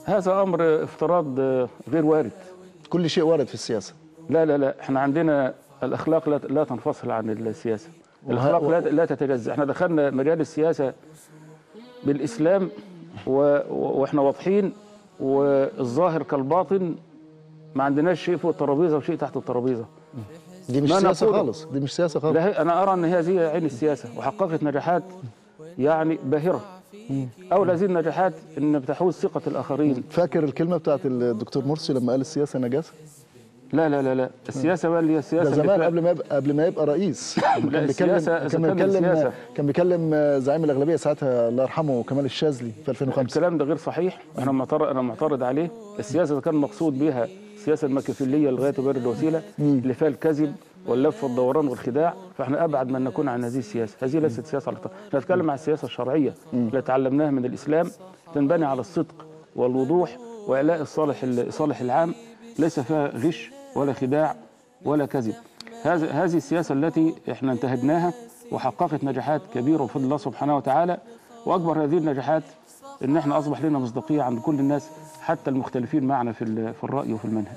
هذا امر افتراض غير وارد. كل شيء وارد في السياسه. لا لا لا، احنا عندنا الاخلاق لا تنفصل عن السياسه. الاخلاق لا تتجزأ. احنا دخلنا مجال السياسه بالاسلام واحنا واضحين، والظاهر كالباطن، ما عندناش شيء فوق الترابيزه وشيء تحت الترابيزه. دي مش سياسه خالص، دي مش سياسه خالص. لا، انا ارى ان هذه عين السياسه، وحققت نجاحات يعني باهره. اولى هذه النجاحات ان بتحوز ثقه الاخرين. فاكر الكلمه بتاعت الدكتور مرسي لما قال السياسه نجاسه؟ لا لا لا لا، السياسه بقى اللي هي السياسه ده زمان قبل ما يبقى رئيس. كان بيكلم زعيم الاغلبيه ساعتها الله يرحمه كمال الشاذلي في 2005. الكلام ده غير صحيح، انا معترض عليه. السياسه كان مقصود بها السياسه الماكيافيليه لغايه تبرر الوسيله، اللي فيها الكذب واللف والدوران والخداع. فاحنا ابعد ما نكون عن هذه السياسه. هذه ليست سياسه على الإطلاق. احنا نتكلم عن السياسه الشرعيه اللي تعلمناها من الاسلام، تنبني على الصدق والوضوح واعلاء الصالح العام، ليس فيها غش ولا خداع ولا كذب. هذه السياسه التي احنا انتهجناها وحققت نجاحات كبيره بفضل الله سبحانه وتعالى. واكبر هذه النجاحات ان احنا اصبح لنا مصداقيه عند كل الناس، حتى المختلفين معنا في الراي وفي المنهج.